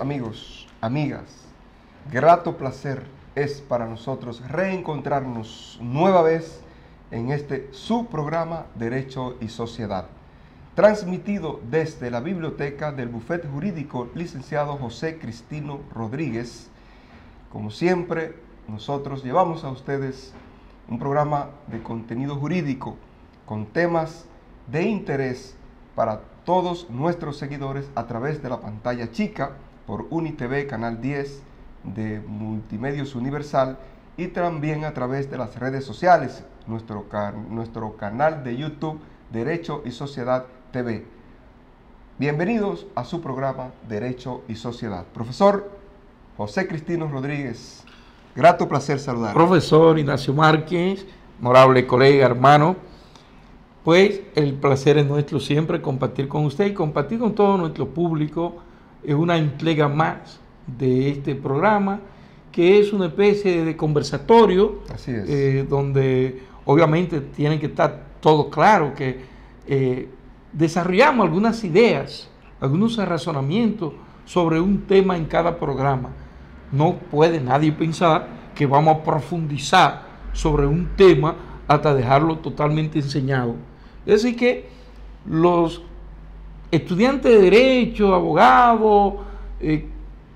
amigos, amigas, grato placer es para nosotros reencontrarnos nueva vez en este su programa Derecho y Sociedad, transmitido desde la biblioteca del Bufete Jurídico Licenciado José Cristino Rodríguez. Como siempre, nosotros llevamos a ustedes un programa de contenido jurídico con temas de interés para todos nuestros seguidores a través de la pantalla chica por UniTV Canal 10 de Multimedios Universal y también a través de las redes sociales, nuestro canal de YouTube Derecho y Sociedad TV. Bienvenidos a su programa Derecho y Sociedad. Profesor José Cristino Rodríguez, grato placer saludar. Profesor Ignacio Márquez, honorable colega, hermano, pues el placer es nuestro siempre compartir con usted y compartir con todo nuestro público una entrega más de este programa, que es una especie de conversatorio. Así es. Donde obviamente tiene que estar todo claro, que desarrollamos algunas ideas, algunos razonamientos sobre un tema en cada programa. No puede nadie pensar que vamos a profundizar sobre un tema hasta dejarlo totalmente enseñado. Es decir que los estudiantes de Derecho, abogados,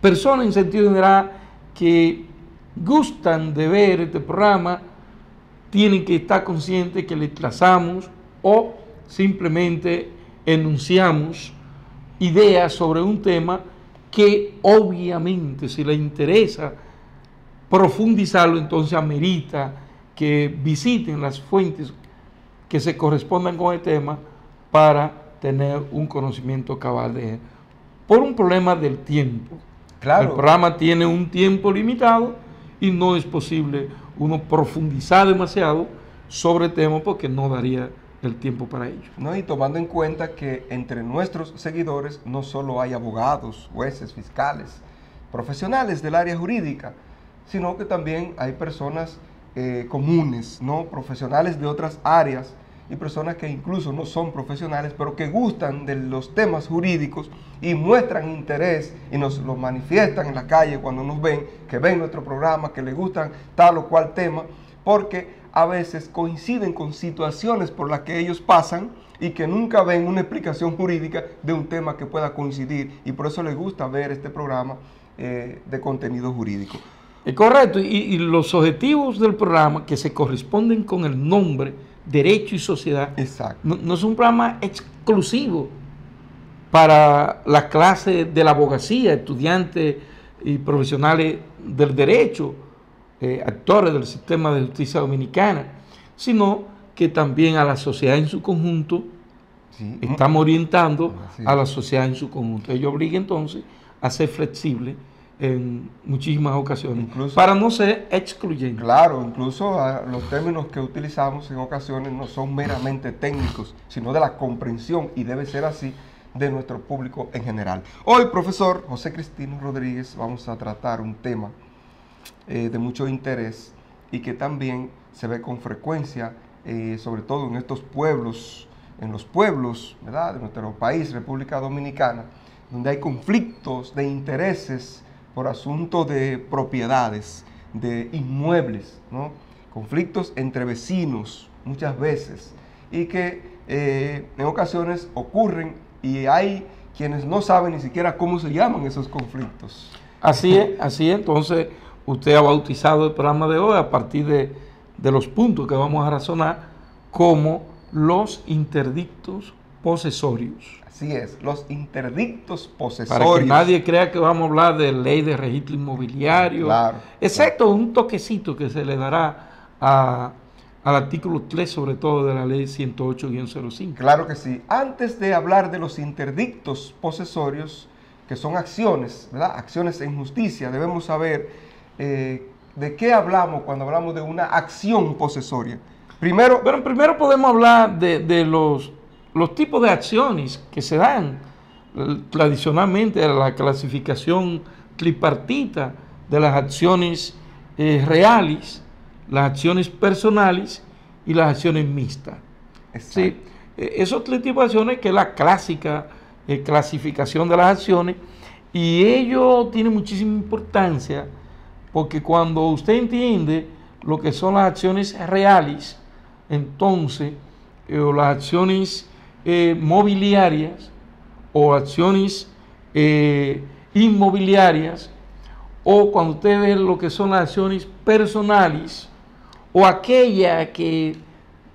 personas en sentido general que gustan de ver este programa, tienen que estar conscientes que le trazamos o simplemente enunciamos ideas sobre un tema que obviamente, si le interesa profundizarlo, entonces amerita que visiten las fuentes que se correspondan con el tema para tener un conocimiento cabal de él. Por un problema del tiempo. Claro. El programa tiene un tiempo limitado y no es posible uno profundizar demasiado sobre el tema porque no daría el tiempo para ello. No, y tomando en cuenta que entre nuestros seguidores no solo hay abogados, jueces, fiscales, profesionales del área jurídica, sino que también hay personas comunes, ¿no? Profesionales de otras áreas y personas que incluso no son profesionales, pero que gustan de los temas jurídicos y muestran interés y nos lo manifiestan en la calle cuando nos ven, que ven nuestro programa, que les gustan tal o cual tema, porque a veces coinciden con situaciones por las que ellos pasan y que nunca ven una explicación jurídica de un tema que pueda coincidir, y por eso les gusta ver este programa de contenido jurídico. Correcto, y los objetivos del programa que se corresponden con el nombre Derecho y Sociedad. Exacto. No es un programa exclusivo para la clase de la abogacía, estudiantes y profesionales del derecho, actores del sistema de justicia dominicana, sino que también a la sociedad en su conjunto. Sí. Estamos orientando a la sociedad en su conjunto. Ello obliga entonces a ser flexible en muchísimas ocasiones, incluso, para no ser excluyente. Claro, incluso los términos que utilizamos en ocasiones no son meramente técnicos, sino de la comprensión, y debe ser así, de nuestro público en general. Hoy, profesor José Cristino Rodríguez, vamos a tratar un tema de mucho interés y que también se ve con frecuencia, sobre todo en estos pueblos, en los pueblos, ¿verdad?, de nuestro país, República Dominicana, donde hay conflictos de intereses por asunto de propiedades, de inmuebles, ¿no? Conflictos entre vecinos muchas veces, y que en ocasiones ocurren y hay quienes no saben ni siquiera cómo se llaman esos conflictos. Así es, entonces usted ha bautizado el programa de hoy a partir de los puntos que vamos a razonar como los interdictos posesorios. Así es, los interdictos posesorios. Para que nadie crea que vamos a hablar de ley de registro inmobiliario, claro, excepto claro, un toquecito que se le dará al artículo 3, sobre todo de la ley 108-05. Claro que sí. Antes de hablar de los interdictos posesorios, que son acciones, ¿verdad?, acciones en justicia, debemos saber de qué hablamos cuando hablamos de una acción posesoria. Primero podemos hablar de los tipos de acciones que se dan tradicionalmente, la clasificación tripartita de las acciones reales, las acciones personales y las acciones mixtas. ¿Sí? Esos tres tipos de acciones, que es la clásica clasificación de las acciones, Y ello tiene muchísima importancia porque cuando usted entiende lo que son las acciones reales, entonces, o las acciones mobiliarias o acciones inmobiliarias, o cuando usted ve lo que son las acciones personales, o aquellas que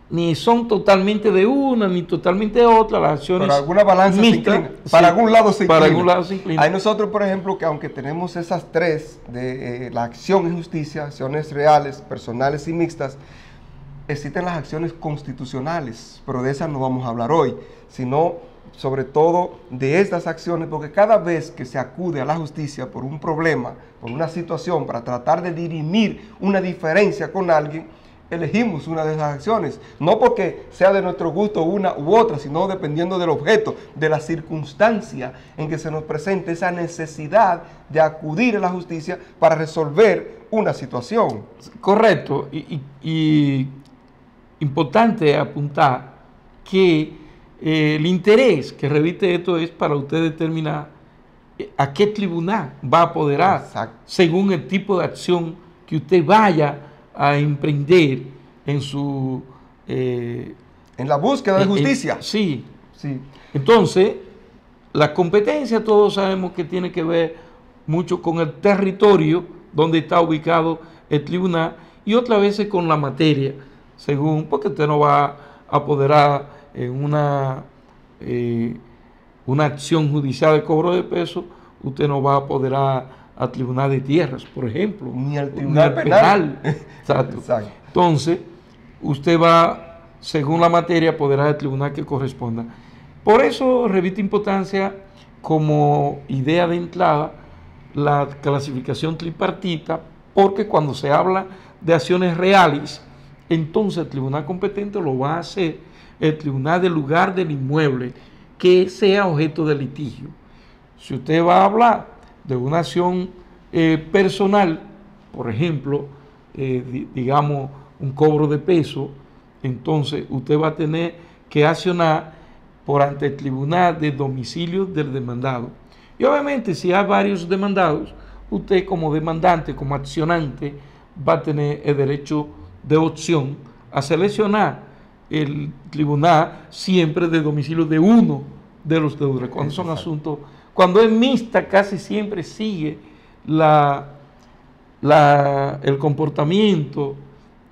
ni son totalmente de una ni totalmente de otra, las acciones pero alguna balanza mixtas, se inclina. Para algún lado se inclina. Para algún lado se inclina. Hay nosotros, por ejemplo, que aunque tenemos esas tres de la acción y justicia, acciones reales, personales y mixtas, existen las acciones constitucionales, pero de esas no vamos a hablar hoy, sino sobre todo de estas acciones, porque cada vez que se acude a la justicia por un problema, por una situación, para tratar de dirimir una diferencia con alguien, elegimos una de esas acciones, no porque sea de nuestro gusto una u otra, sino dependiendo del objeto, de la circunstancia en que se nos presente esa necesidad de acudir a la justicia para resolver una situación. Correcto, y importante apuntar que el interés que reviste esto es para usted determinar a qué tribunal va a apoderar. Exacto. Según el tipo de acción que usted vaya a emprender en su... en la búsqueda de justicia. Sí. Entonces, la competencia todos sabemos que tiene que ver mucho con el territorio donde está ubicado el tribunal y otras veces con la materia, según, porque usted no va a apoderar en una acción judicial de cobro de peso, usted no va a apoderar al tribunal de tierras, por ejemplo, ni al tribunal penal. Exacto. Entonces, usted va, según la materia, a apoderar al tribunal que corresponda. Por eso reviste importancia como idea de entrada la clasificación tripartita, porque cuando se habla de acciones reales, entonces el tribunal competente lo va a hacer el tribunal del lugar del inmueble que sea objeto de litigio. Si usted va a hablar de una acción personal, por ejemplo, digamos un cobro de peso, entonces usted va a tener que accionar por ante el tribunal de domicilio del demandado. Y obviamente si hay varios demandados, usted como demandante, como accionante, va a tener el derecho de opción a seleccionar el tribunal siempre de domicilio de uno de los deudores. Cuando son asuntos, cuando es mixta, casi siempre sigue el comportamiento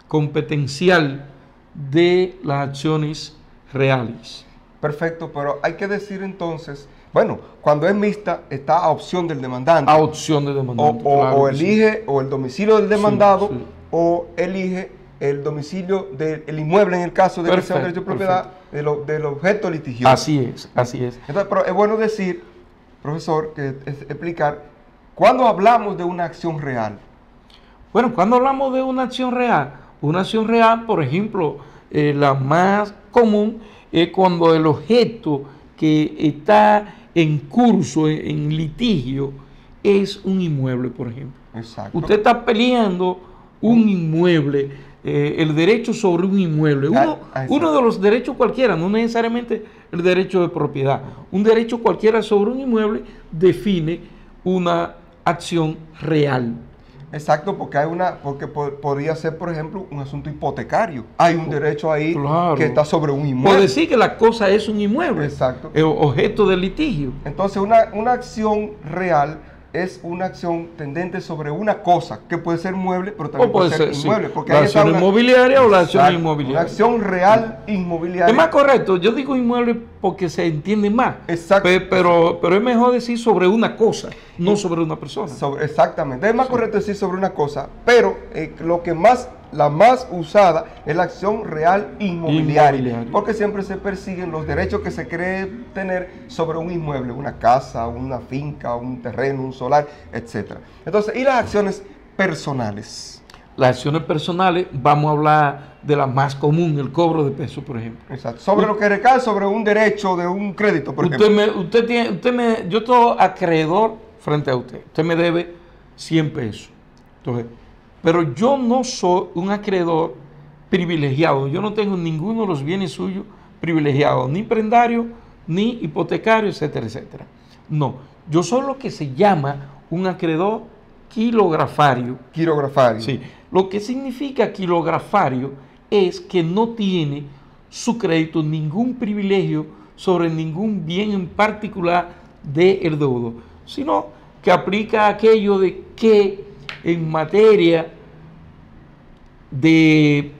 competencial de las acciones reales. Perfecto, pero hay que decir entonces, bueno, cuando es mixta está a opción del demandante. A opción del demandante. O elige o el domicilio del demandado o elige el domicilio del inmueble en el caso de que sea un derecho de propiedad del objeto litigioso. Así es. Entonces, pero es bueno decir, profesor, que es explicar, ¿cuándo hablamos de una acción real? Bueno, cuando hablamos de una acción real, por ejemplo, la más común es cuando el objeto que está en curso, en litigio, es un inmueble, por ejemplo. Exacto. Usted está peleando un inmueble, el derecho sobre un inmueble. Uno de los derechos cualquiera, no necesariamente el derecho de propiedad. Un derecho cualquiera sobre un inmueble define una acción real. Exacto, porque podría ser, por ejemplo, un asunto hipotecario. Hay un derecho ahí que está sobre un inmueble. Puede decir que la cosa es un inmueble. Exacto. Objeto de litigio. Entonces, una acción real es una acción tendente sobre una cosa, que puede ser mueble, pero también puede ser inmueble. Sí. Porque la acción inmobiliaria o la acción inmobiliaria. Una acción real inmobiliaria. Es más correcto, yo digo inmueble porque se entiende más. Exacto. Pero es mejor decir sobre una cosa, no sobre una persona. Exactamente. Es más correcto decir sobre una cosa, pero la más usada es la acción real inmobiliaria, porque siempre se persiguen los derechos que se cree tener sobre un inmueble, una casa, una finca, un terreno, un solar, etc. Entonces, ¿y las acciones personales? Las acciones personales, vamos a hablar de la más común, el cobro de peso, por ejemplo. Exacto. Sobre lo que recae sobre un derecho de un crédito, por ejemplo. Yo estoy acreedor frente a usted. Usted me debe 100 pesos. Entonces, pero yo no soy un acreedor privilegiado. Yo no tengo ninguno de los bienes suyos privilegiados, ni prendario, ni hipotecario, etcétera, etcétera. No, yo soy lo que se llama un acreedor quilografario. Quirografario. Sí, lo que significa quilografario es que no tiene su crédito ningún privilegio sobre ningún bien en particular del deudor, sino que aplica aquello de que en materia de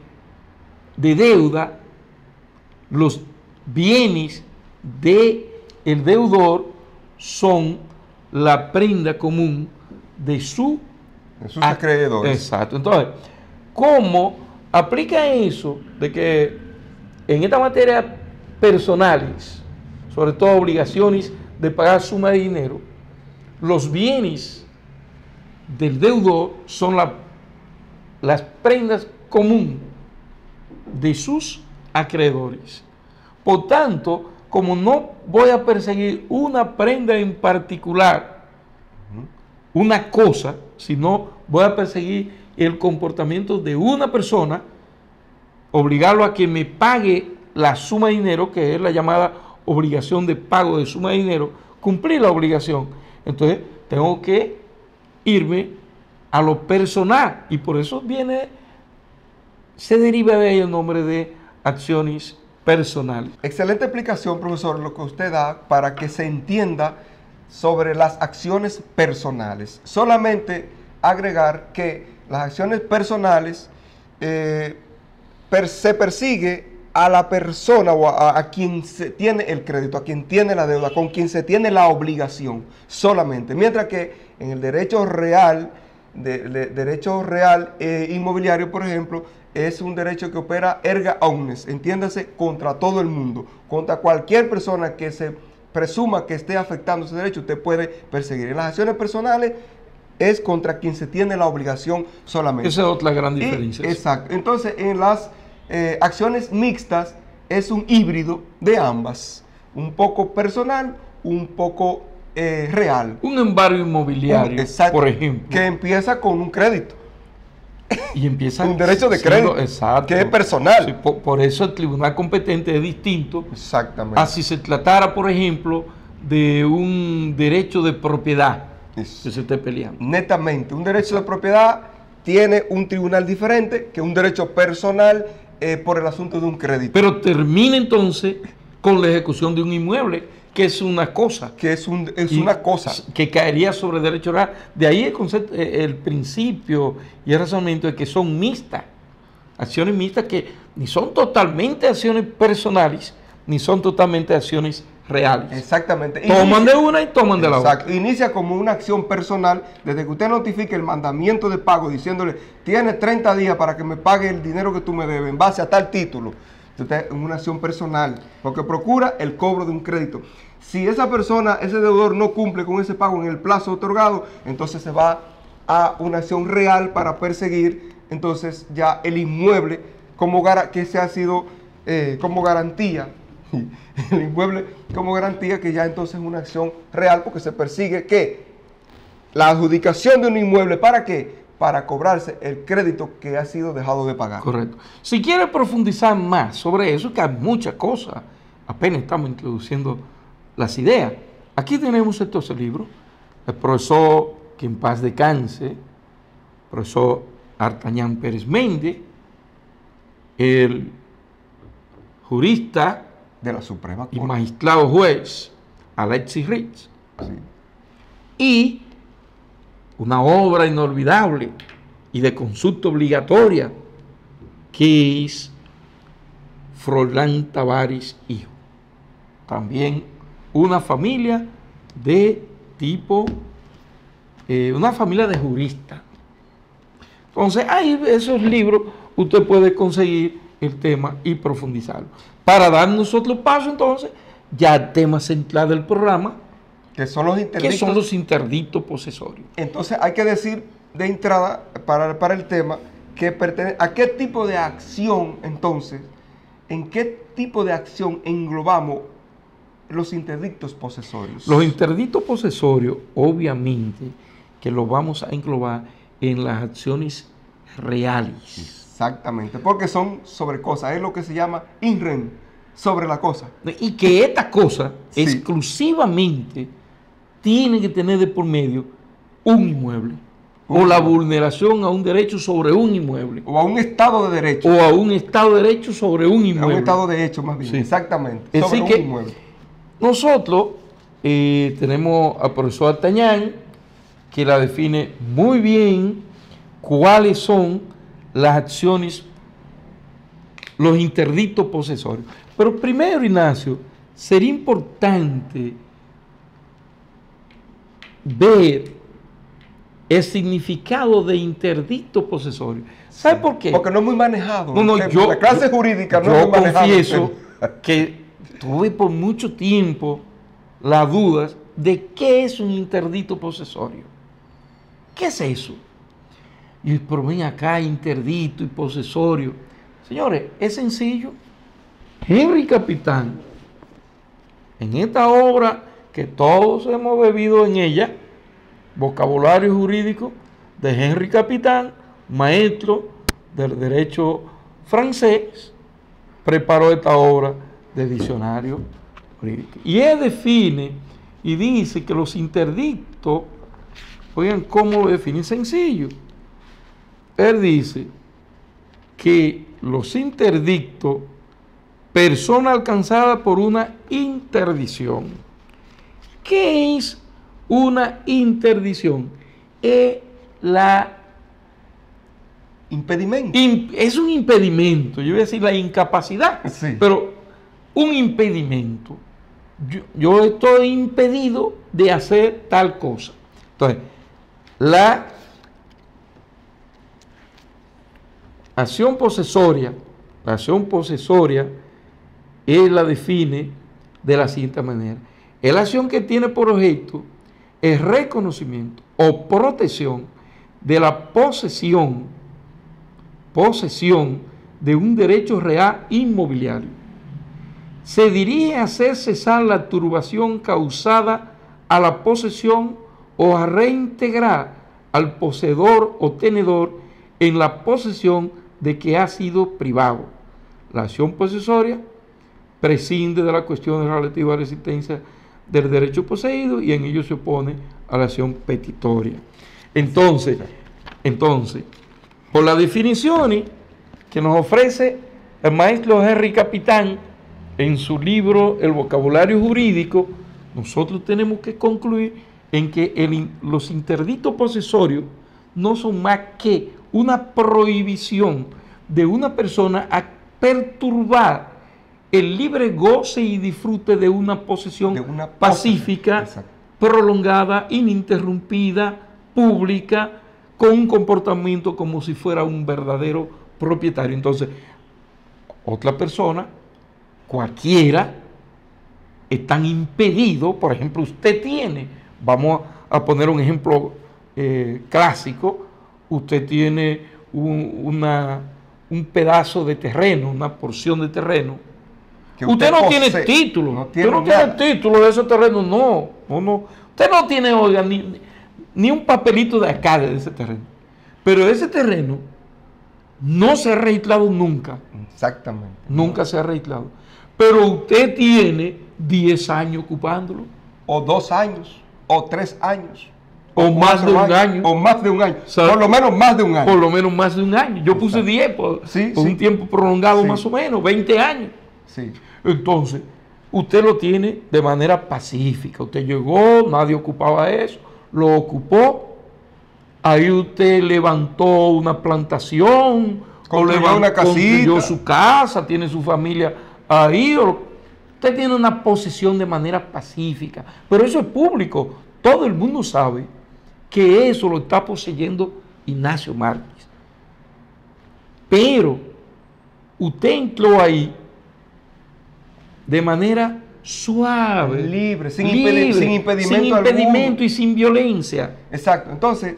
deuda, los bienes del deudor son la prenda común de sus acreedores. Exacto. Entonces, ¿cómo aplica eso de que en esta materia personales, sobre todo obligaciones de pagar suma de dinero, los bienes del deudor son las prendas comunes de sus acreedores? Por tanto, como no voy a perseguir una prenda en particular, una cosa, sino voy a perseguir el comportamiento de una persona, obligarlo a que me pague la suma de dinero, que es la llamada obligación de pago de suma de dinero, cumplir la obligación. Entonces, tengo que irme a lo personal, y por eso se deriva de ahí el nombre de acciones personales. Excelente explicación, profesor, lo que usted da para que se entienda sobre las acciones personales. Solamente agregar que las acciones personales se persigue a la persona o a quien se tiene el crédito, a quien tiene la deuda, con quien se tiene la obligación solamente. Mientras que en el derecho real, inmobiliario, por ejemplo, es un derecho que opera erga omnes, entiéndase, contra todo el mundo, contra cualquier persona que se presuma que esté afectando ese derecho, usted puede perseguir. En las acciones personales es contra quien se tiene la obligación solamente. Esa es otra gran diferencia. Exacto. Entonces, en las acciones mixtas es un híbrido de ambas, un poco personal, un poco real. Un embargo inmobiliario, por ejemplo, que empieza con un crédito. Y empieza un derecho de crédito, exacto, que es personal. Sí, por eso el tribunal competente es distinto. Exactamente. A si se tratara, por ejemplo, de un derecho de propiedad que se esté peleando. Netamente, un derecho de propiedad tiene un tribunal diferente que un derecho personal por el asunto de un crédito. Pero termina entonces con la ejecución de un inmueble, que es una cosa. Que es una cosa. Que caería sobre el derecho real. De ahí el concepto, el principio y el razonamiento de que son mixtas. Acciones mixtas que ni son totalmente acciones personales, ni son totalmente acciones reales. Exactamente. Toman de una y toman de la otra. Inicia como una acción personal desde que usted notifique el mandamiento de pago diciéndole, tienes 30 días para que me pague el dinero que tú me debes en base a tal título. Usted es una acción personal, porque procura el cobro de un crédito. Si esa persona, ese deudor no cumple con ese pago en el plazo otorgado, entonces se va a una acción real para perseguir entonces ya el inmueble que se ha sido como garantía. El inmueble como garantía, que ya entonces es una acción real, porque se persigue que la adjudicación de un inmueble, ¿para qué? Para cobrarse el crédito que ha sido dejado de pagar. Correcto. Si quiere profundizar más sobre eso, que hay muchas cosas, apenas estamos introduciendo las ideas. Aquí tenemos entonces el libro, el profesor, que en paz descanse, profesor Artañán Pérez Méndez, el jurista de la Suprema Corte y magistrado juez Alexis Rich, sí. Y una obra inolvidable y de consulta obligatoria, que es Froilán Tavares Hijo. También una familia de tipo, una familia de juristas. Entonces, ahí esos libros usted puede conseguir el tema y profundizarlo. Para dar nosotros paso, entonces, ya al tema central del programa, que son los interdictos. ¿Qué son los interdictos posesorios? Entonces, hay que decir de entrada, para el tema, que pertenece a qué tipo de acción, entonces, en qué tipo de acción englobamos los interdictos posesorios. Los interdictos posesorios, obviamente, que los vamos a englobar en las acciones reales. Exactamente, porque son sobre cosas, es lo que se llama INREN, sobre la cosa. Y que esta cosa Sí. exclusivamente tiene que tener de por medio un inmueble. O la vulneración a un derecho sobre un inmueble. O a un Estado de Derecho. O a un Estado de Derecho sobre un inmueble. A un Estado de Derecho, más bien. Sí. Exactamente. Así Sobre que un inmueble. Nosotros tenemos al profesor Artañán, que la define muy bien cuáles son las acciones, los interdictos posesorios. Pero primero, Ignacio, sería importante ver el significado de interdicto posesorio. ¿Sabe por qué? Porque no es muy manejado. No, La clase jurídica no es yo muy manejada. confieso que tuve por mucho tiempo las dudas de qué es un interdicto posesorio. ¿Qué es eso? Y pero ven acá, interdicto y posesorio. Señores, es sencillo. Henry Capitán, en esta obra que todos hemos bebido en ella, Vocabulario Jurídico de Henry Capitán, maestro del derecho francés, preparó esta obra de diccionario jurídico. Y él define y dice que los interdictos, oigan cómo lo define, sencillo. Él dice que los interdictos, persona alcanzada por una interdicción. ¿Qué es una interdicción? Es impedimento. Es un impedimento, yo voy a decir la incapacidad, Sí. pero un impedimento. Yo estoy impedido de hacer tal cosa. Entonces, la acción posesoria, él la define de la siguiente manera. Es la acción que tiene por objeto el reconocimiento o protección de la posesión de un derecho real inmobiliario. Se dirige a hacer cesar la turbación causada a la posesión o a reintegrar al poseedor o tenedor en la posesión de que ha sido privado. La acción posesoria prescinde de las cuestiones relativas a la existencia del derecho poseído y en ello se opone a la acción petitoria. Entonces, por las definiciones que nos ofrece el maestro Henry Capitán en su libro El vocabulario jurídico, nosotros tenemos que concluir en que los interdictos posesorios no son más que una prohibición de una persona a perturbar el libre goce y disfrute de una posesión pacífica, prolongada, ininterrumpida, pública, con un comportamiento como si fuera un verdadero propietario. Entonces, otra persona, cualquiera, están impedidos. Por ejemplo, usted tiene, vamos a poner un ejemplo clásico, usted tiene un pedazo de terreno, una porción de terreno. Usted no tiene título, usted no tiene título de ese terreno, no. Usted no tiene, oiga, ni un papelito de acá de ese terreno. Pero ese terreno no se ha registrado nunca. Exactamente. Nunca se ha registrado. Pero usted tiene 10 años ocupándolo. O 2 años, o 3 años. O más de un año. O más de un año. ¿Sabe? Por lo menos más de un año. Por lo menos más de un año. Yo puse 10 por un tiempo prolongado más o menos, 20 años. Sí. Entonces, usted lo tiene de manera pacífica. Usted llegó, nadie ocupaba eso, lo ocupó. Ahí usted levantó una plantación, construyó una casita, construyó su casa, tiene su familia ahí. Usted tiene una posesión de manera pacífica. Pero eso es público. Todo el mundo sabe que eso lo está poseyendo Ignacio Márquez. Pero usted entró ahí de manera suave, libre, sin impedimento y sin violencia. Exacto. Entonces,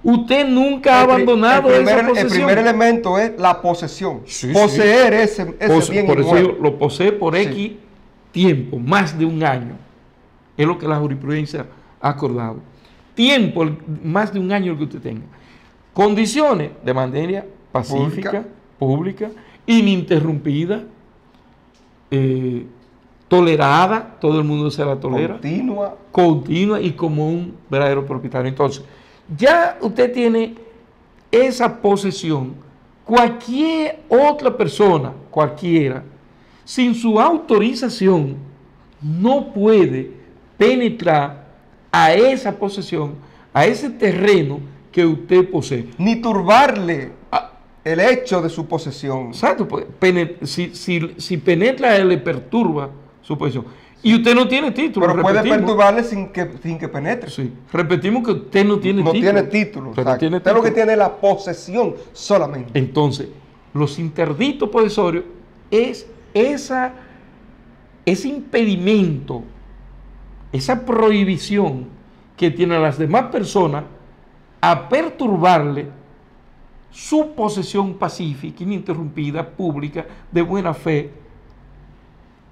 usted nunca ha abandonado esa posesión. El primer elemento es la posesión. Sí, poseer ese bien por inmueble. eso lo posee por X tiempo, más de un año. Es lo que la jurisprudencia ha acordado. Tiempo, más de un año el que usted tenga. Condiciones de manera pacífica, pública, ininterrumpida, tolerada, todo el mundo se la tolera, continua y como un verdadero propietario. Entonces, ya usted tiene esa posesión. Cualquier otra persona, cualquiera, sin su autorización, no puede penetrar a esa posesión, a ese terreno que usted posee. Ni turbarle el hecho de su posesión. Exacto, pues, si penetra, él le perturba su posesión. Y usted no tiene título. Pero puede perturbarle sin que penetre. Sí. Repetimos que usted no tiene título. No tiene título. Usted lo que tiene es la posesión solamente. Entonces, los interdictos posesorios es ese impedimento, esa prohibición que tienen las demás personas a perturbarle su posesión pacífica, ininterrumpida, pública, de buena fe,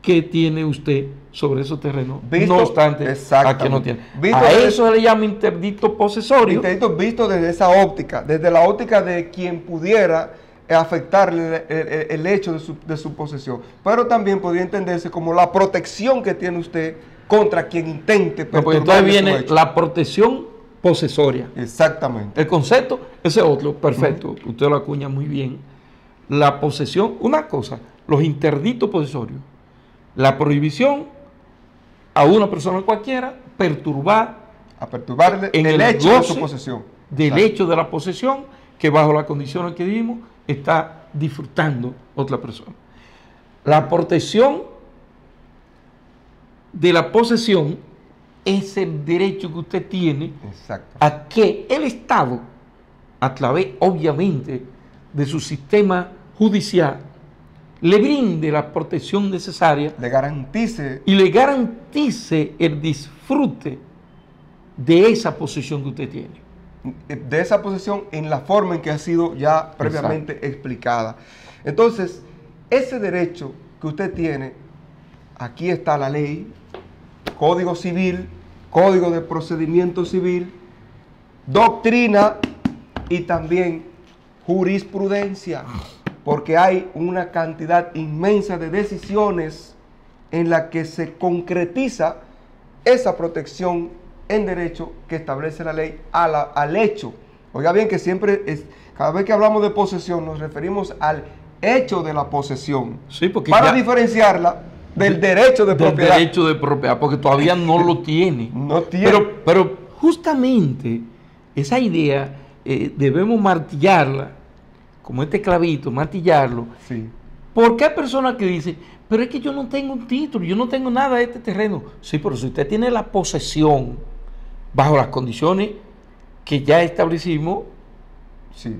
que tiene usted sobre esos terrenos, no obstante a que no tiene. A eso se le llama interdicto posesorio. Interdicto visto desde esa óptica, desde la óptica de quien pudiera afectarle el hecho de su posesión. Pero también podría entenderse como la protección que tiene usted contra quien intente perturbarle. Porque entonces viene la protección posesoria. Exactamente. El concepto, ese otro, perfecto, usted lo acuña muy bien. La posesión, una cosa, los interdictos posesorios. La prohibición a una persona cualquiera perturbarle en el hecho de su posesión. Del hecho de la posesión, que bajo las condiciones que vivimos está disfrutando otra persona. La protección de la posesión es el derecho que usted tiene a que el Estado, a través obviamente de su sistema judicial, le brinde la protección necesaria, le garantice el disfrute de esa posesión que usted tiene. De esa posesión en la forma en que ha sido ya previamente explicada. Entonces, ese derecho que usted tiene, aquí está la ley, Código Civil, Código de Procedimiento Civil, doctrina y también jurisprudencia. Porque hay una cantidad inmensa de decisiones en la que se concretiza esa protección en derecho que establece la ley al hecho. Oiga bien que siempre, cada vez que hablamos de posesión, nos referimos al hecho de la posesión. Sí, porque para diferenciarla del derecho de propiedad. Del derecho de propiedad, porque todavía no lo tiene. No tiene. Pero justamente esa idea debemos martillarla, como este clavito, martillarlo. Sí. Porque hay personas que dicen, pero es que yo no tengo un título, yo no tengo nada de este terreno. Sí, pero si usted tiene la posesión bajo las condiciones que ya establecimos, sí,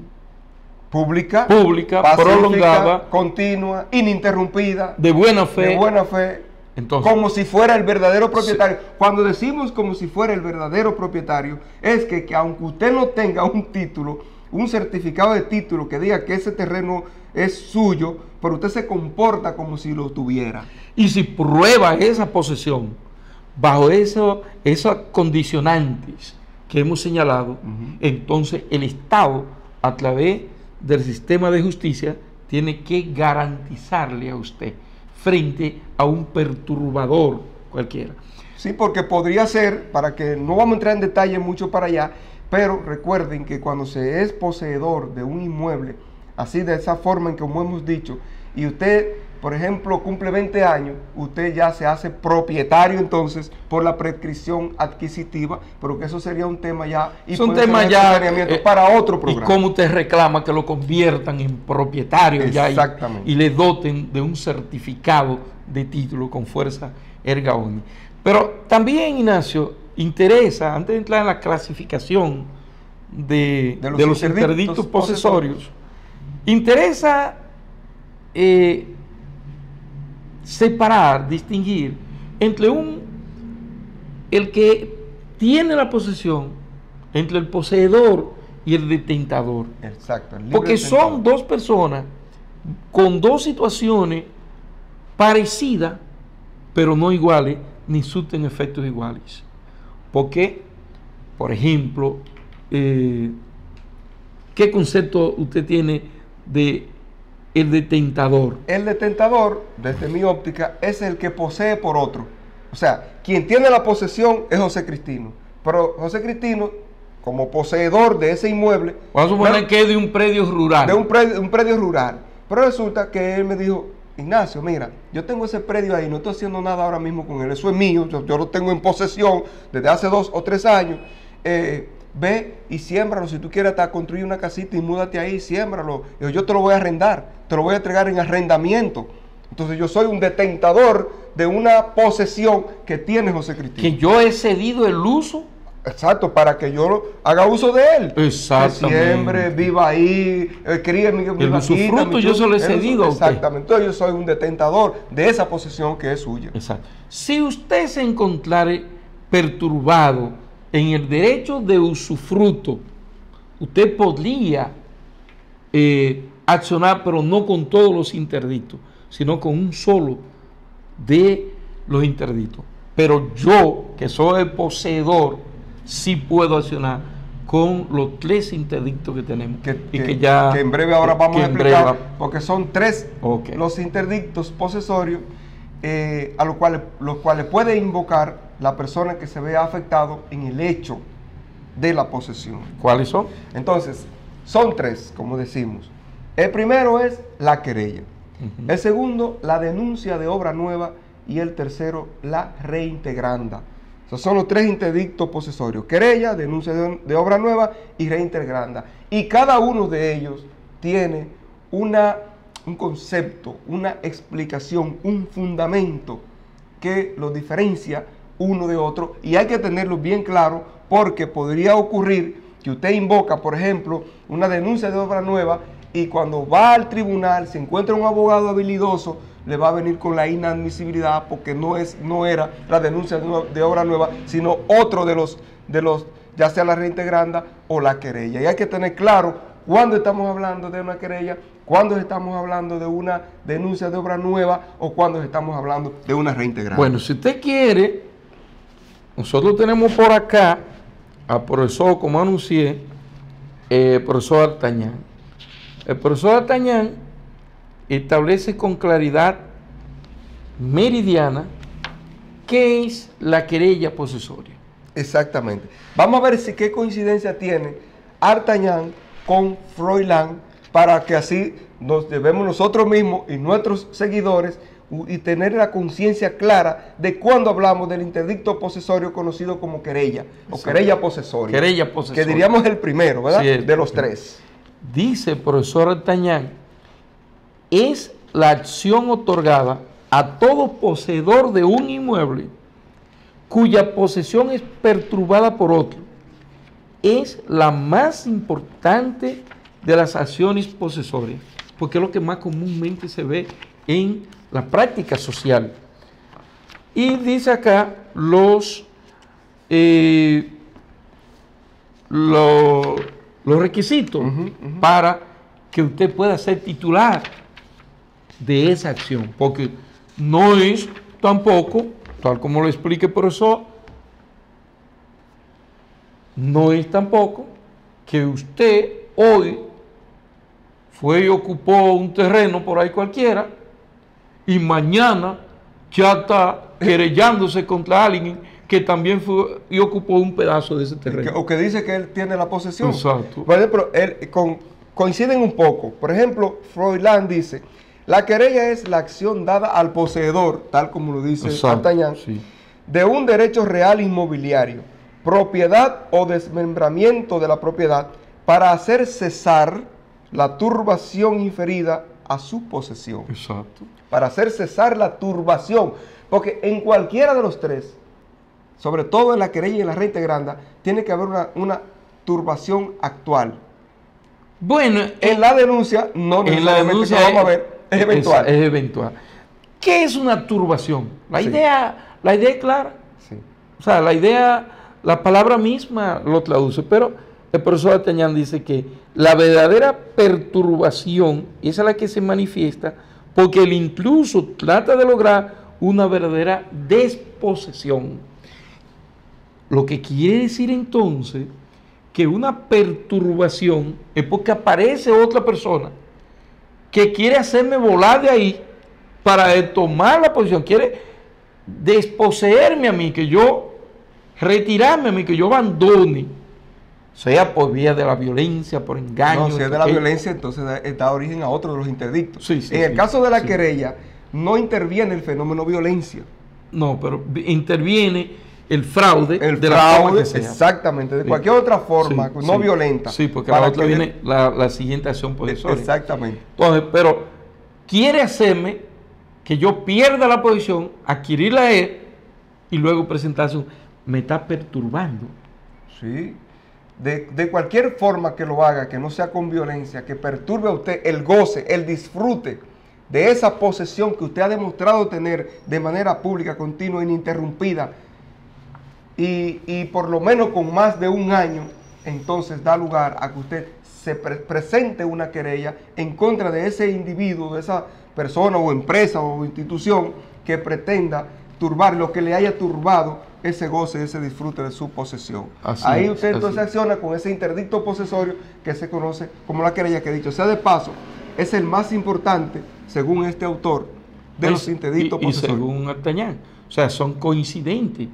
pública, pacífica, prolongada, continua, ininterrumpida, de buena fe, entonces, como si fuera el verdadero propietario. Sí. Cuando decimos como si fuera el verdadero propietario, es que aunque usted no tenga un título, un certificado de título que diga que ese terreno es suyo, pero usted se comporta como si lo tuviera. Y si prueba esa posesión bajo esos condicionantes que hemos señalado, entonces el Estado, a través del sistema de justicia, tiene que garantizarle a usted frente a un perturbador cualquiera. Sí, porque podría ser, para que no vamos a entrar en detalle mucho para allá, pero recuerden que cuando se es poseedor de un inmueble, así de esa forma en que como hemos dicho, y usted, por ejemplo, cumple 20 años, usted ya se hace propietario entonces por la prescripción adquisitiva, pero que eso sería un tema ya, y es un tema ya para otro programa. Y cómo usted reclama que lo conviertan en propietario ya y le doten de un certificado de título con fuerza erga omnes. Pero también, Ignacio, interesa, antes de entrar en la clasificación de los interdictos posesorios, interesa separar, distinguir entre el que tiene la posesión, entre el poseedor y el detentador. Exacto. Porque son dos personas con dos situaciones parecidas, pero no iguales, ni surten efectos iguales. Porque, por ejemplo, ¿qué concepto usted tiene de el detentador. El detentador, desde mi óptica, es el que posee por otro. O sea, quien tiene la posesión es José Cristino. Pero José Cristino, como poseedor de ese inmueble... Vamos a suponer que es de un predio rural. De un predio rural. Pero resulta que él me dijo, Ignacio, mira, yo tengo ese predio ahí, no estoy haciendo nada ahora mismo con él, eso es mío, yo lo tengo en posesión desde hace 2 o 3 años. Ve y siémbralo, si tú quieres hasta construir una casita y múdate ahí, siémbralo. Yo te lo voy a arrendar, te lo voy a entregar en arrendamiento. Entonces yo soy un detentador de una posesión que tiene José Cristino. Que yo he cedido el uso. Exacto, para que yo haga uso de él. Exactamente. Que siembre, viva ahí, críe mi el usufructo yo se lo he cedido a usted. Exactamente, entonces yo soy un detentador de esa posesión que es suya. Exacto. Si usted se encontrare perturbado en el derecho de usufructo, usted podría accionar, pero no con todos los interdictos, sino con un solo de los interdictos. Pero yo, que soy el poseedor, sí puedo accionar con los 3 interdictos que tenemos. Que en breve ahora vamos a explicar, porque son 3 los interdictos posesorios a los cuales puede invocar la persona que se vea afectado en el hecho de la posesión. ¿Cuáles son? Entonces, son 3, como decimos. El primero es la querella. El segundo, la denuncia de obra nueva. Y el tercero, la reintegranda. Esos son los 3 interdictos posesorios: querella, denuncia de obra nueva y reintegranda. Y cada uno de ellos tiene un concepto, una explicación, un fundamento que los diferencia uno de otro, y hay que tenerlo bien claro, porque podría ocurrir que usted invoca, por ejemplo, una denuncia de obra nueva, y cuando va al tribunal se encuentra un abogado habilidoso, le va a venir con la inadmisibilidad, porque no era la denuncia de obra nueva, sino otro de los ya sea la reintegranda o la querella. Y hay que tener claro cuándo estamos hablando de una querella, cuándo estamos hablando de una denuncia de obra nueva o cuándo estamos hablando de una reintegranda. Bueno, si usted quiere, nosotros tenemos por acá al profesor, como anuncié, profesor Artañán. El profesor Artañán establece con claridad meridiana qué es la querella posesoria. Exactamente. Vamos a ver qué coincidencia tiene Artañán con Froilán, para que así nos llevemos nosotros mismos y nuestros seguidores y tener la conciencia clara de cuando hablamos del interdicto posesorio conocido como querella. Exacto. O querella posesoria. Querella posesoria. Que diríamos el primero, ¿verdad? Sí, de los 3. Dice el profesor Artañán, es la acción otorgada a todo poseedor de un inmueble cuya posesión es perturbada por otro. Es la más importante de las acciones posesorias, porque es lo que más comúnmente se ve en la práctica social. Y dice acá los requisitos para que usted pueda ser titular de esa acción, porque no es tampoco, tal como lo explique el profesor, no es tampoco que usted hoy fue y ocupó un terreno por ahí cualquiera y mañana ya está querellándose contra alguien que también fue y ocupó un pedazo de ese terreno. O que dice que él tiene la posesión. Exacto. Por ejemplo, coinciden un poco. Por ejemplo, Froilán dice, la querella es la acción dada al poseedor, tal como lo dice Artañán, sí, de un derecho real inmobiliario, propiedad o desmembramiento de la propiedad, para hacer cesar la turbación inferida a su posesión. Exacto. Para hacer cesar la turbación. Porque en cualquiera de los 3, sobre todo en la querella y en la reintegranda, tiene que haber una turbación actual. Bueno, en la denuncia, no necesariamente, que vamos a ver, es eventual. Es eventual. ¿Qué es una turbación? La idea es clara. Sí. O sea, la idea, la palabra misma lo traduce, pero el profesor Artañán dice que la verdadera perturbación es la que se manifiesta porque el intruso trata de lograr una verdadera desposesión. Lo que quiere decir entonces que una perturbación es porque aparece otra persona que quiere hacerme volar de ahí para tomar la posición, quiere desposeerme a mí, que yo retirarme a mí, que yo abandone, sea por vía de la violencia, por engaño. No, si es de la violencia, entonces da origen a otro de los interdictos. Sí, sí, en el sí, caso de la sí. querella, no interviene el fenómeno violencia. No, pero interviene el fraude El de la forma fraude, que sea. exactamente, de Sí. cualquier otra forma, Sí, no sí. violenta. Sí, porque para la otra que viene la siguiente acción posesoria. Exactamente. Entonces, pero quiere hacerme que yo pierda la posición, adquirirla a él y luego presentarse me está perturbando. Sí. De cualquier forma que lo haga, que no sea con violencia, que perturbe a usted el goce, el disfrute de esa posesión que usted ha demostrado tener de manera pública, continua, ininterrumpida, y por lo menos con más de un año, entonces da lugar a que usted se presente una querella en contra de ese individuo, de esa persona o empresa o institución que pretenda turbar lo que le haya turbado ese goce, ese disfrute de su posesión. Ahí usted entonces acciona con ese interdicto posesorio que se conoce como la querella, que dicho sea de paso, es el más importante, según este autor, de los interdictos posesorios. Y según Artañán, o sea, son coincidentes.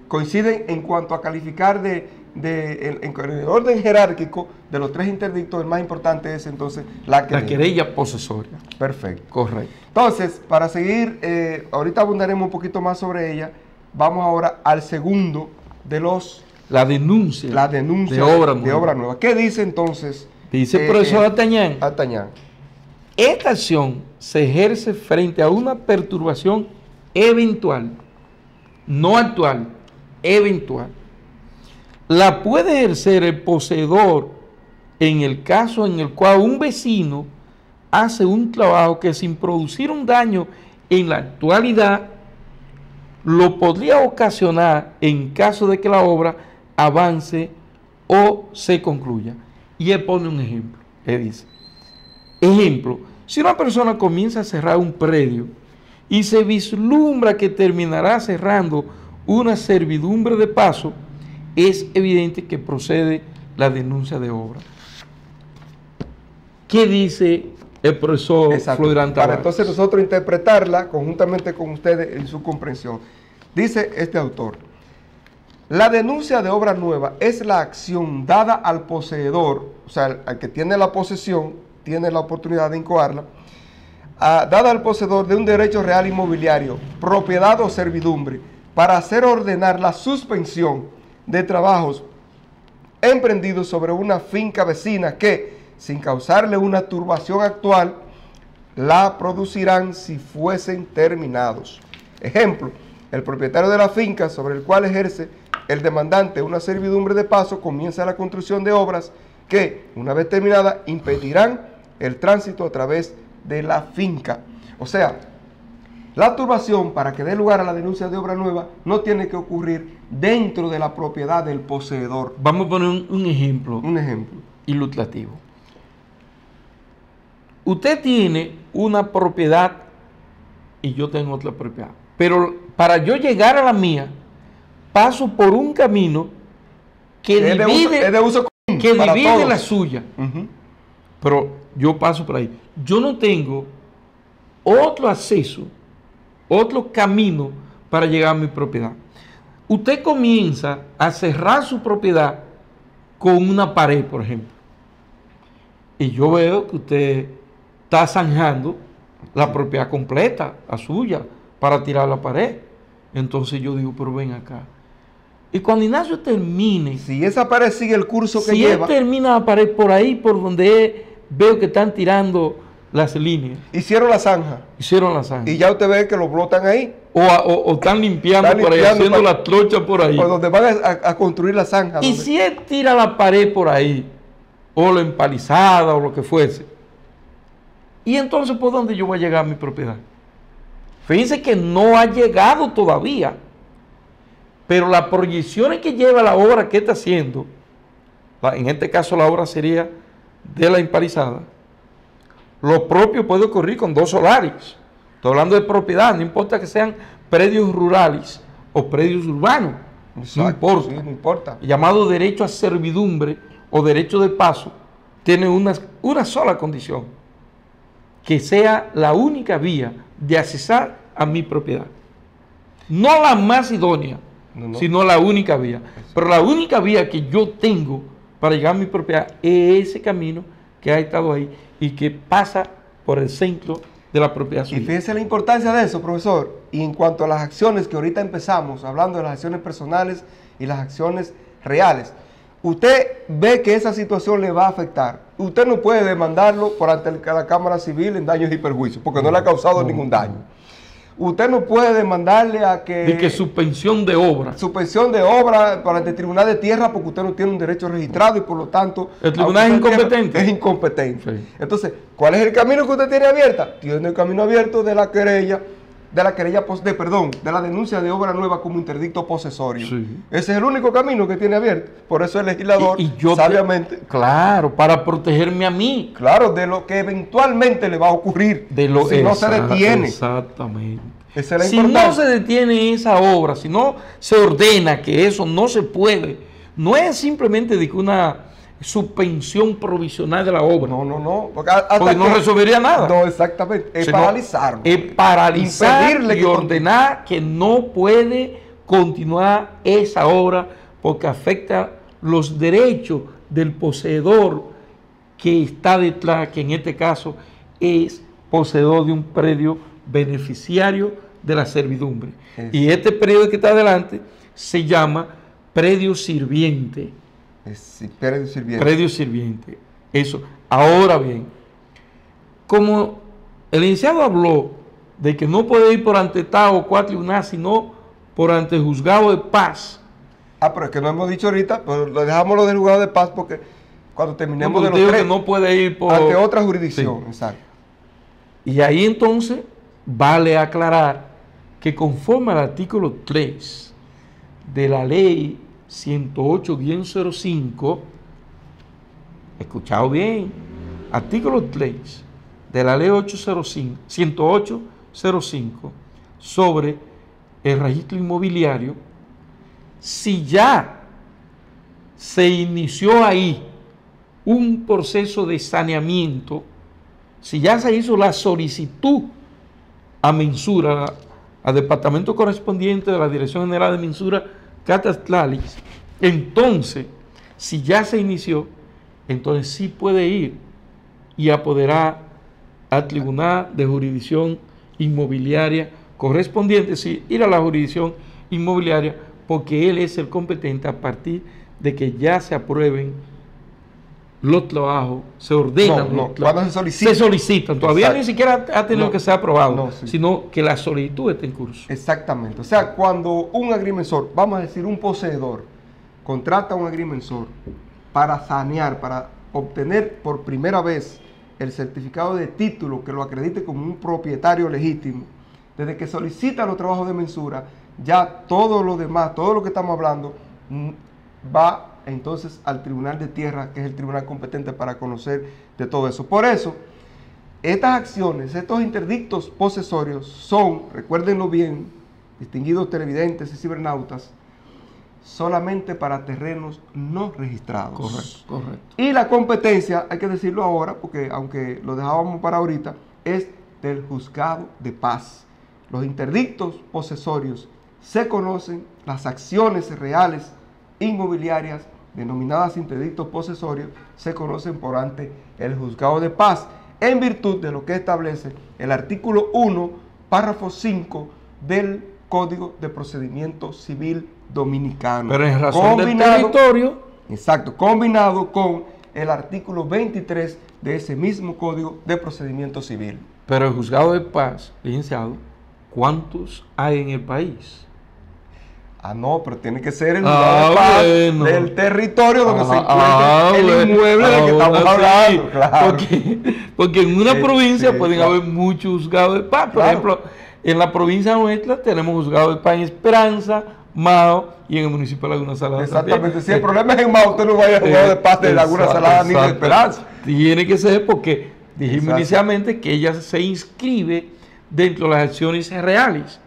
Coinciden en cuanto a calificar en el orden jerárquico de los tres interdictos, el más importante es entonces la querella. La querella posesoria. Perfecto. Correcto. Entonces, para seguir, ahorita abundaremos un poquito más sobre ella. Vamos ahora al segundo de los... La denuncia de obra nueva. ¿Qué dice entonces? Dice el profesor Artañán. Artañán. Esta acción se ejerce frente a una perturbación eventual, no actual, eventual. La puede ejercer el poseedor en el caso en el cual un vecino hace un trabajo que sin producir un daño en la actualidad lo podría ocasionar en caso de que la obra avance o se concluya. Y él pone un ejemplo. Él dice, ejemplo, si una persona comienza a cerrar un predio y se vislumbra que terminará cerrando una servidumbre de paso, es evidente que procede la denuncia de obra. ¿Qué dice el profesor Florán Tavares? Para entonces nosotros interpretarla conjuntamente con ustedes en su comprensión. Dice este autor, la denuncia de obra nueva es la acción dada al poseedor, o sea, al que tiene la posesión, tiene la oportunidad de incoarla, dada al poseedor de un derecho real inmobiliario, propiedad o servidumbre, para hacer ordenar la suspensión de trabajos emprendidos sobre una finca vecina que, sin causarle una turbación actual, la producirán si fuesen terminados. Ejemplo, el propietario de la finca sobre el cual ejerce el demandante una servidumbre de paso comienza la construcción de obras que, una vez terminada, impedirán el tránsito a través de la finca. O sea, la turbación para que dé lugar a la denuncia de obra nueva no tiene que ocurrir dentro de la propiedad del poseedor. Vamos a poner un ejemplo. Un ejemplo ilustrativo. Usted tiene una propiedad y yo tengo otra propiedad. Pero para yo llegar a la mía, paso por un camino que divide la suya. Pero yo paso por ahí. Yo no tengo otro acceso, otro camino para llegar a mi propiedad. Usted comienza a cerrar su propiedad con una pared, por ejemplo. Y yo veo que usted está zanjando la propiedad completa, la suya, para tirar la pared. Entonces yo digo, pero ven acá. Y cuando Ignacio termine... Si esa pared sigue el curso que si lleva... él termina la pared por ahí, por donde veo que están tirando las líneas. Hicieron la zanja. Hicieron la zanja. Y ya usted ve que lo botan ahí. O están limpiando por ahí, haciendo la trocha por ahí. Por donde van a construir la zanja. Y si él tira la pared por ahí, o la empalizada, o lo que fuese, y entonces, ¿por dónde yo voy a llegar a mi propiedad? Fíjense que no ha llegado todavía, pero las proyecciones que lleva la obra que está haciendo, en este caso la obra sería de la empalizada, lo propio puede ocurrir con dos solares. Estoy hablando de propiedad, no importa que sean predios rurales o predios urbanos. Exacto, no importa. Sí, no importa. El llamado derecho a servidumbre o derecho de paso tiene una sola condición. que sea la única vía de accesar a mi propiedad. No la más idónea, sino la única vía. Pero la única vía que yo tengo para llegar a mi propiedad es ese camino que ha estado ahí y que pasa por el centro de la propiedad suya. Y fíjese la importancia de eso, profesor. Y en cuanto a las acciones que ahorita empezamos, hablando de las acciones personales y las acciones reales, usted ve que esa situación le va a afectar. Usted no puede demandarlo por ante la Cámara Civil en daños y perjuicios, porque no le ha causado ningún daño. Usted no puede demandarle a que... De que suspensión de obra. Suspensión de obra para el Tribunal de Tierra, porque usted no tiene un derecho registrado y por lo tanto... El tribunal es incompetente. Es incompetente. Sí. Entonces, ¿cuál es el camino que usted tiene abierta? Tiene el camino abierto de la querella, de la denuncia de obra nueva como interdicto posesorio. Sí. Ese es el único camino que tiene abierto. Por eso el legislador, yo sabiamente... Claro, para protegerme a mí. Claro, de lo que eventualmente le va a ocurrir si no se detiene. Exactamente. Esa es la Si importancia. no se detiene esa obra, si no se ordena que eso no se puede, no es simplemente de que una suspensión provisional de la obra. No. Porque no resolvería nada. No, exactamente. Es paralizarlo. Es paralizar Impedirle y que ordenar que no puede continuar esa obra porque afecta los derechos del poseedor que está detrás, que en este caso es poseedor de un predio beneficiario de la servidumbre. Y este predio que está adelante se llama predio sirviente. Predio sirviente. Predio sirviente. Eso. Ahora bien, como el licenciado habló de que no puede ir por ante tal o cual tribunal, sino por ante el juzgado de paz. Pero es que no hemos dicho ahorita, pero lo dejamos lo del juzgado de paz porque cuando terminemos de los digo tres, que no puede ir por ante otra jurisdicción. Sí. Exacto. Y ahí entonces vale aclarar que conforme al artículo 3 de la ley 108-05, escuchado bien, artículo 3 de la ley 108-05 sobre el registro inmobiliario, si ya se inició ahí un proceso de saneamiento, si ya se hizo la solicitud a mensura, al departamento correspondiente de la Dirección General de Mensura Catastrales, entonces, si ya se inició, entonces sí puede ir y apoderar al Tribunal de Jurisdicción Inmobiliaria correspondiente, sí, ir a la jurisdicción inmobiliaria, porque él es el competente a partir de que ya se aprueben los trabajos, se ordenan los trabajos. Cuando se solicita. Se solicitan, todavía Exacto. ni siquiera ha tenido que ser aprobado, Sí. sino que la solicitud está en curso. Exactamente. O sea, cuando un agrimensor, vamos a decir un poseedor, contrata a un agrimensor para sanear, para obtener por primera vez el certificado de título que lo acredite como un propietario legítimo, desde que solicita los trabajos de mensura, ya todo lo demás, todo lo que estamos hablando, va entonces al Tribunal de Tierra, que es el tribunal competente para conocer de todo eso. Por eso, estas acciones, estos interdictos posesorios son, recuérdenlo bien, distinguidos televidentes y cibernautas, solamente para terrenos no registrados. Correcto. Y la competencia, hay que decirlo ahora, porque aunque lo dejábamos para ahorita, es del juzgado de paz. Los interdictos posesorios se conocen, las acciones reales inmobiliarias denominadas interdictos posesorios se conocen por ante el juzgado de paz, en virtud de lo que establece el artículo 1, párrafo 5 del Código de Procedimiento Civil Dominicano. Pero en razón del territorio. Exacto, combinado con el artículo 23 de ese mismo Código de Procedimiento Civil. Pero el juzgado de paz, licenciado, ¿cuántos hay en el país? No, pero tiene que ser el juzgado de paz del territorio donde se encuentra el inmueble del que estamos hablando. Claro. Porque en una provincia sí, pueden haber muchos juzgados de paz. Por Claro. ejemplo, en la provincia nuestra tenemos juzgados de paz en Esperanza, Mao y en el municipio de Laguna Salada. Exactamente. también. Si el problema es en Mao, usted no vaya a juzgado de paz de Laguna Salada ni de Esperanza. Tiene que ser porque dijimos Exacto. inicialmente que ella se inscribe dentro de las acciones reales.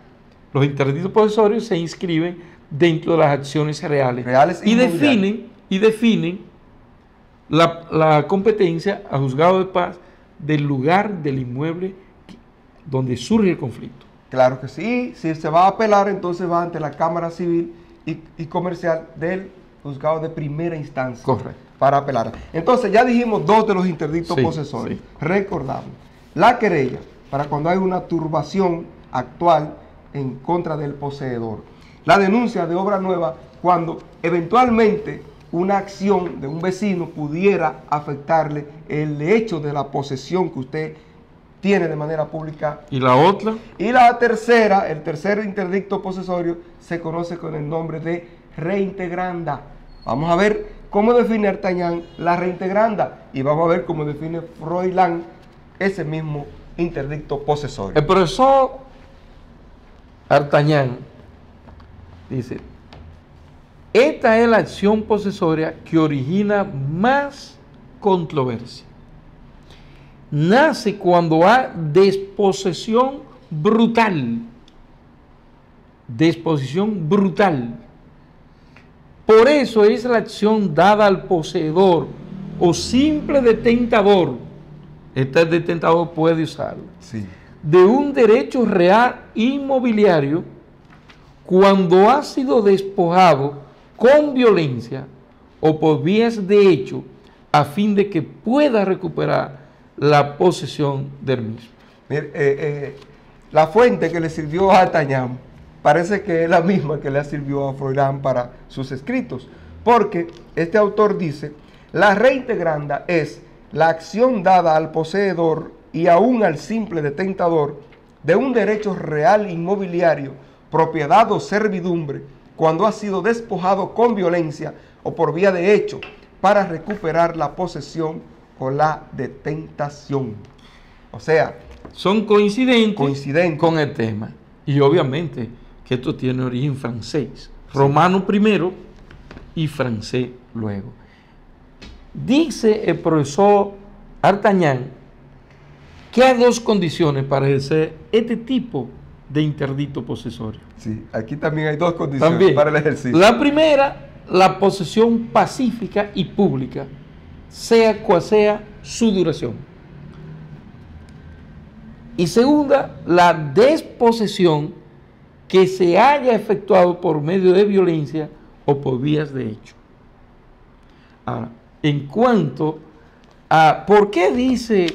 Los interdictos posesorios se inscriben dentro de las acciones reales y definen la competencia a juzgado de paz del lugar del inmueble donde surge el conflicto. Claro que sí. Si se va a apelar, entonces va ante la Cámara Civil y Comercial del Juzgado de Primera Instancia. Correcto. Para apelar. Entonces ya dijimos dos de los interdictos Sí, posesorios. sí. Recordamos. La querella, para cuando hay una turbación actual en contra del poseedor. La denuncia de obra nueva, cuando eventualmente una acción de un vecino pudiera afectarle el hecho de la posesión que usted tiene de manera pública. ¿Y la otra? Y la tercera, el tercer interdicto posesorio, se conoce con el nombre de reintegranda. Vamos a ver cómo define Artañán la reintegranda y vamos a ver cómo define Froilán ese mismo interdicto posesorio. El profesor Artañán dice: esta es la acción posesoria que origina más controversia. Nace cuando hay desposesión brutal. Desposesión brutal. Por eso es la acción dada al poseedor o simple detentador. Este detentador puede usarlo. Sí. De un derecho real inmobiliario cuando ha sido despojado con violencia o por vías de hecho a fin de que pueda recuperar la posesión del mismo. Mire, la fuente que le sirvió a Artañán parece que es la misma que le sirvió a Froilán para sus escritos, porque este autor dice: la reintegranda es la acción dada al poseedor y aún al simple detentador de un derecho real inmobiliario, propiedad o servidumbre, cuando ha sido despojado con violencia o por vía de hecho para recuperar la posesión o la detentación. O sea, son coincidentes con el tema. Y obviamente que esto tiene origen francés. Romano primero y francés luego. Dice el profesor Artañán que hay dos condiciones para ejercer este tipo de interdicto posesorio. Sí, aquí también hay dos condiciones para el ejercicio. La primera, la posesión pacífica y pública, sea cual sea su duración. Y segunda, la desposesión que se haya efectuado por medio de violencia o por vías de hecho. Ahora, en cuanto a por qué dice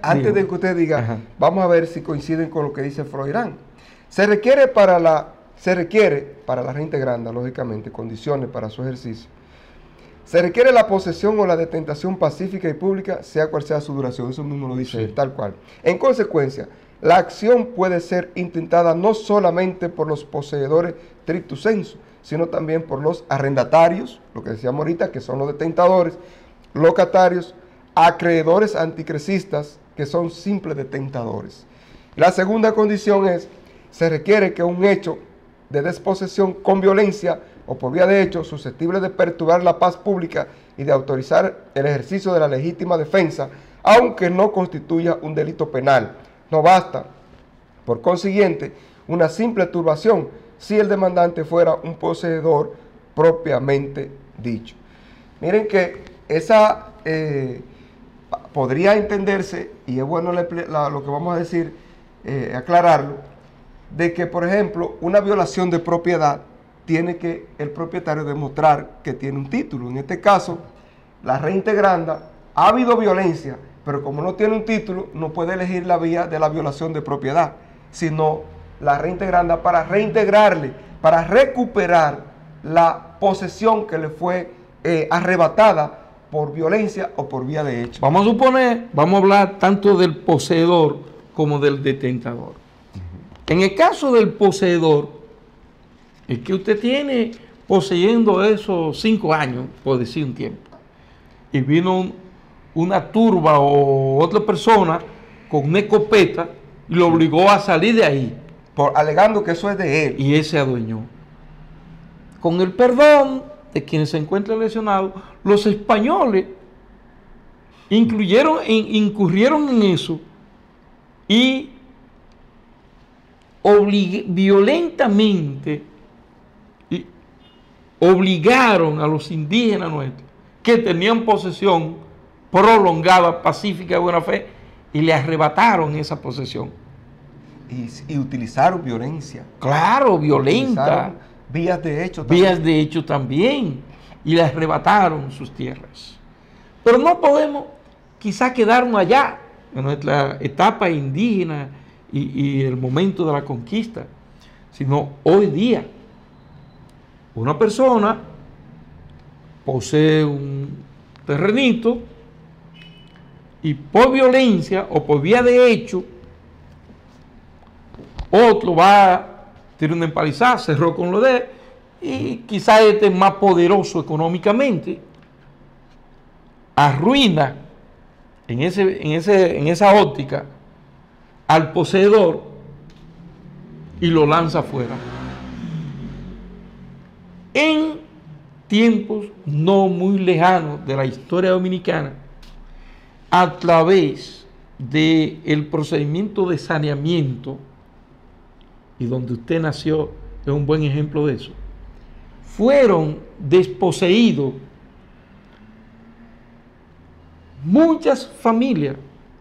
antes de que usted diga, ajá, vamos a ver si coinciden con lo que dice Froilán. Se requiere para la reintegranda, lógicamente, condiciones para su ejercicio. Se requiere la posesión o la detentación pacífica y pública, sea cual sea su duración. Eso mismo lo dice él, tal cual. En consecuencia, la acción puede ser intentada no solamente por los poseedores stricto sensu, sino también por los arrendatarios, lo que decíamos ahorita, que son los detentadores, locatarios, acreedores anticresistas, que son simples detentadores. La segunda condición es: se requiere que un hecho de desposesión con violencia o por vía de hecho susceptible de perturbar la paz pública y de autorizar el ejercicio de la legítima defensa, aunque no constituya un delito penal. No basta, por consiguiente, una simple turbación si el demandante fuera un poseedor propiamente dicho. Miren que esa podría entenderse, y es bueno lo que vamos a decir, aclararlo, de que, por ejemplo, una violación de propiedad tiene que el propietario demostrar que tiene un título. En este caso, la reintegranda, ha habido violencia, pero como no tiene un título, no puede elegir la vía de la violación de propiedad, sino la reintegranda para reintegrarle, para recuperar la posesión que le fue arrebatada por violencia o por vía de hecho. Vamos a suponer, vamos a hablar tanto del poseedor como del detentador. En el caso del poseedor, es que usted tiene poseyendo esos 5 años, por decir un tiempo, y vino una turba o otra persona con una escopeta y lo obligó a salir de ahí. Alegando que eso es de él. Y él se adueñó. Con el perdón de quienes se encuentran lesionados, los españoles incurrieron en eso y violentamente obligaron a los indígenas nuestros que tenían posesión prolongada, pacífica, de buena fe, y le arrebataron esa posesión. Y utilizaron violencia. Claro, violenta. Utilizaron vías de hecho también. Vías de hecho también. Y le arrebataron sus tierras. Pero no podemos quizá quedarnos allá, en nuestra etapa indígena y el momento de la conquista, sino hoy día. Una persona posee un terrenito y por violencia o por vía de hecho, otro tiene una empalizada, cerró con lo de él, y quizás este es más poderoso económicamente, arruina en esa óptica al poseedor y lo lanza afuera. En tiempos no muy lejanos de la historia dominicana, a través del procedimiento de saneamiento, y donde usted nació es un buen ejemplo de eso, fueron desposeídos muchas familias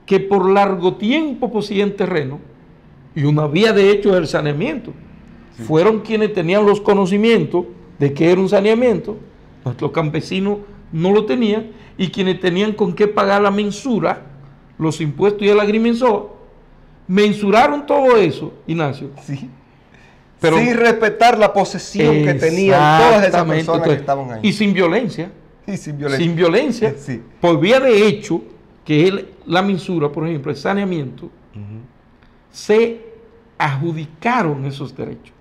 que por largo tiempo poseían terreno, y una vía de hecho es el saneamiento. Sí. Fueron quienes tenían los conocimientos de qué era un saneamiento, nuestros campesinos no lo tenían, y quienes tenían con qué pagar la mensura, los impuestos y el agrimensor, mensuraron todo eso, Ignacio. Sí. Pero sin respetar la posesión que tenían todas esas personas. Entonces, que estaban ahí. Y sin violencia. Y sin violencia. Sin violencia. Sí. Por vía de hecho, que es la mensura, por ejemplo, el saneamiento, se adjudicaron esos derechos.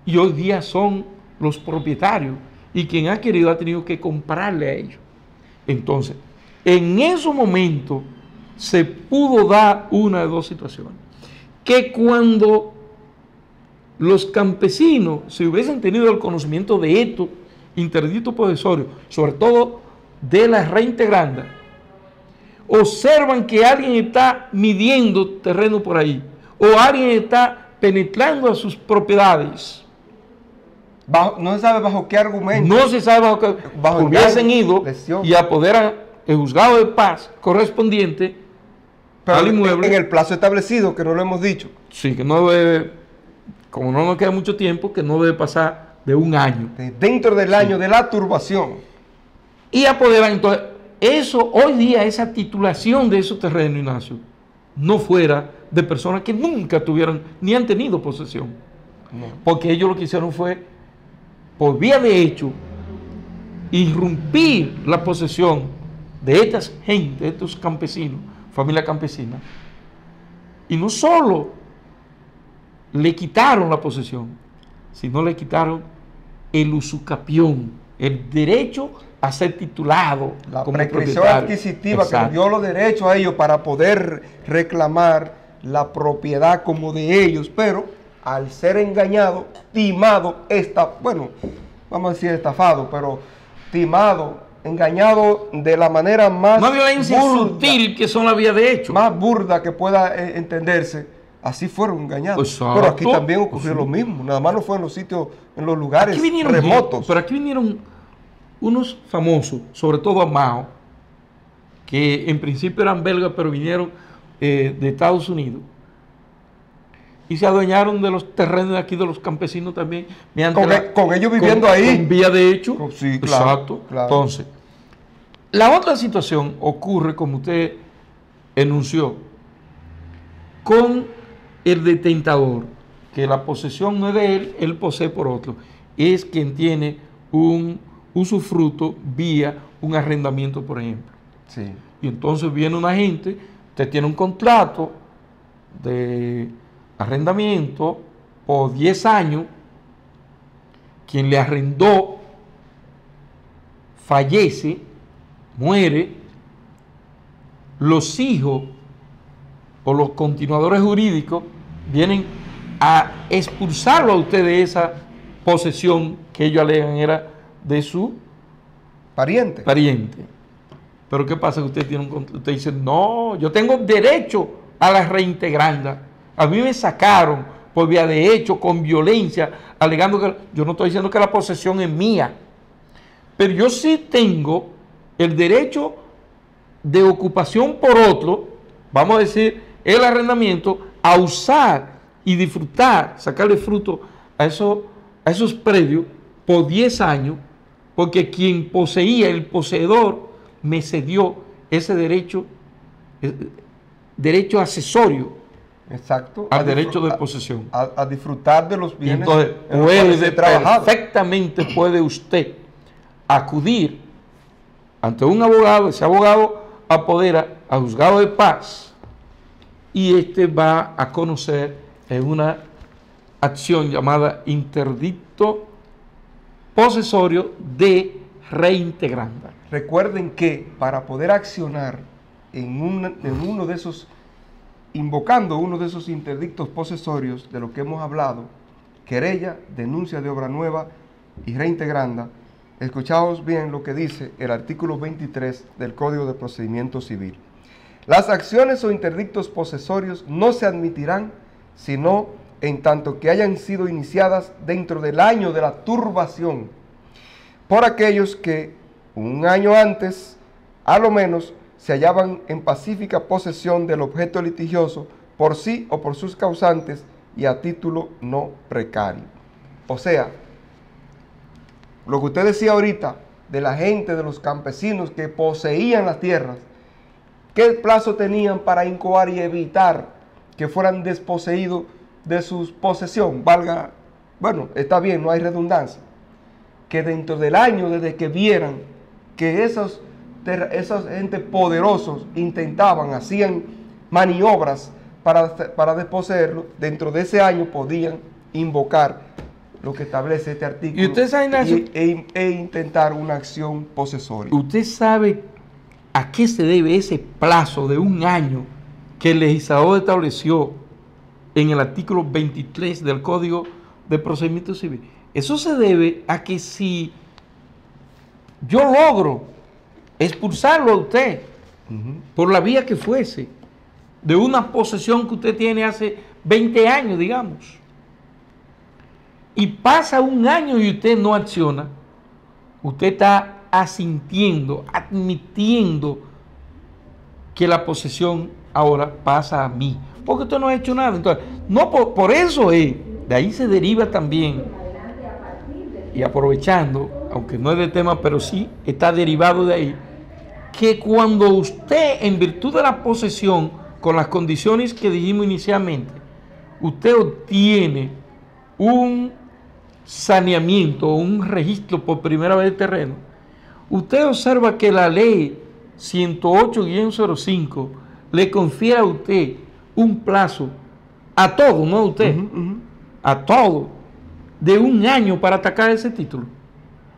Y hoy día son los propietarios. Y quien ha querido ha tenido que comprarle a ellos. Entonces, en esos momentos se pudo dar una de dos situaciones. Que cuando los campesinos se hubiesen tenido el conocimiento de estos interdictos possesorios, sobre todo de la reintegranda, observan que alguien está midiendo terreno por ahí, o alguien está penetrando a sus propiedades. No se sabe bajo qué argumento. No se sabe bajo qué hubiesen ido y apoderan el juzgado de paz correspondiente al inmueble. En el plazo establecido, que no lo hemos dicho. Sí, que no debe, como no nos queda mucho tiempo, que no debe pasar de un año. Dentro del año de la turbación. Y apoderan, entonces, eso, hoy día, esa titulación de esos terrenos, Ignacio, no fuera de personas que nunca tuvieron, ni han tenido posesión. No. Porque ellos lo que hicieron fue, por vía de hecho, irrumpir la posesión de estas gente, de estos campesinos, familia campesina, y no solo le quitaron la posesión, sino le quitaron el usucapión, el derecho a ser titulado la como prescripción adquisitiva. Exacto. Que dio los derechos a ellos para poder reclamar la propiedad como de ellos, pero al ser engañado, timado, vamos a decir estafado, pero timado, engañado de la manera más una violencia burda, sutil, que son las vías de hecho, más burda que pueda entenderse, así fueron engañados. Exacto. Pero aquí también ocurrió lo mismo, nada más no fue en los sitios, en los lugares remotos. Pero aquí vinieron unos famosos, sobre todo Amao, que en principio eran belgas, pero vinieron de Estados Unidos, y se adueñaron de los terrenos de aquí, de los campesinos también. Con ellos viviendo ahí. Con vía de hecho. Sí, claro, exacto. Claro. Entonces, la otra situación ocurre, como usted enunció, con el detentador, que la posesión no es de él posee por otro. Es quien tiene un usufructo vía un arrendamiento, por ejemplo. Sí. Y entonces viene una gente, usted tiene un contrato de arrendamiento por 10 años, quien le arrendó fallece, muere, los hijos o los continuadores jurídicos vienen a expulsarlo a usted de esa posesión que ellos alegan era de su pariente. Pero ¿qué pasa? Que usted dice, no, yo tengo derecho a la reintegranda. A mí me sacaron por vía de hecho, con violencia, alegando que yo no estoy diciendo que la posesión es mía, pero yo sí tengo el derecho de ocupación por otro, vamos a decir, el arrendamiento, a usar y disfrutar, sacarle fruto a esos predios por 10 años, porque quien poseía, el poseedor, me cedió ese derecho accesorio. Exacto. Al derecho de posesión. A disfrutar de los bienes. Entonces, perfectamente puede usted acudir ante un abogado, ese abogado apodera al juzgado de paz y este va a conocer en una acción llamada interdicto posesorio de reintegranda. Recuerden que para poder accionar en uno de esos, invocando uno de esos interdictos posesorios de lo que hemos hablado, querella, denuncia de obra nueva y reintegranda, escuchaos bien lo que dice el artículo 23 del Código de Procedimiento Civil. Las acciones o interdictos posesorios no se admitirán sino en tanto que hayan sido iniciadas dentro del año de la turbación por aquellos que un año antes, a lo menos, se hallaban en pacífica posesión del objeto litigioso por sí o por sus causantes y a título no precario. O sea, lo que usted decía ahorita de la gente, de los campesinos que poseían las tierras, ¿qué plazo tenían para incoar y evitar que fueran desposeídos de su posesión? Valga, bueno, está bien, no hay redundancia. Que dentro del año, desde que vieran que esos gente poderosos intentaban, hacían maniobras para desposeerlo, dentro de ese año podían invocar lo que establece este artículo ¿Y usted sabe, Ignacio, e intentar una acción posesoria? ¿Usted sabe a qué se debe ese plazo de un año que el legislador estableció en el artículo 23 del Código de Procedimiento Civil? Eso se debe a que si yo logro expulsarlo a usted por la vía que fuese, de una posesión que usted tiene hace 20 años, digamos, y pasa un año y usted no acciona, usted está asintiendo, admitiendo que la posesión ahora pasa a mí, porque usted no ha hecho nada. Entonces, no por eso es, de ahí se deriva también, y aprovechando, aunque no es de tema, pero sí está derivado de ahí, que cuando usted, en virtud de la posesión, con las condiciones que dijimos inicialmente, usted obtiene un saneamiento, un registro por primera vez de terreno, usted observa que la ley 108-05 le confiere a usted un plazo a todo, no a usted, a todo, de un año para atacar ese título.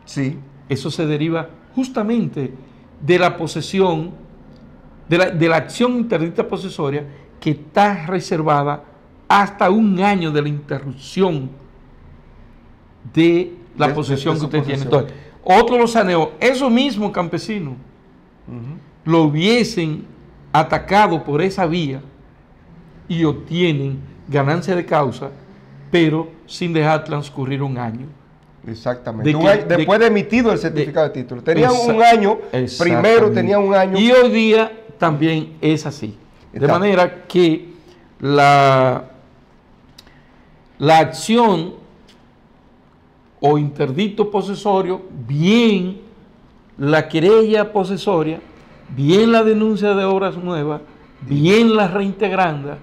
Sí. Eso se deriva justamente de la posesión, de la acción interdicta posesoria, que está reservada hasta un año de la interrupción de la posesión que usted tiene. Entonces, otro lo saneó, esos mismos campesinos lo hubiesen atacado por esa vía y obtienen ganancia de causa, pero sin dejar transcurrir un año. Exactamente. Después de emitido el certificado de título. Tenían un año, primero tenían un año. Y hoy día también es así. De manera que la acción o interdicto posesorio, bien la querella posesoria, bien la denuncia de obras nuevas, bien la reintegranda,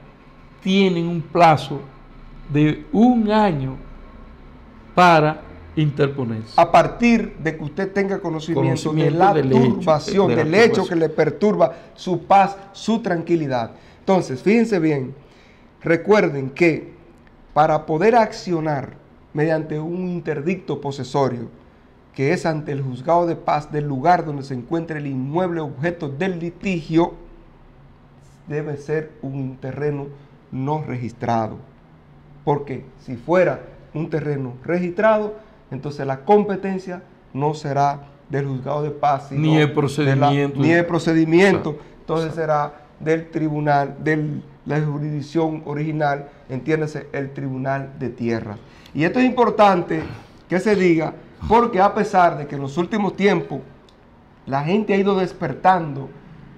tienen un plazo de un año para interponerse. A partir de que usted tenga conocimiento de la turbación, del hecho que le perturba su paz, su tranquilidad. Entonces, fíjense bien, recuerden que para poder accionar mediante un interdicto posesorio, que es ante el juzgado de paz del lugar donde se encuentra el inmueble objeto del litigio, debe ser un terreno no registrado. Porque si fuera un terreno registrado, entonces la competencia no será del juzgado de paz, sino ni el procedimiento. Ni el procedimiento. Entonces será del tribunal, de la jurisdicción original, entiéndase, el tribunal de tierra. Y esto es importante que se diga, porque a pesar de que en los últimos tiempos la gente ha ido despertando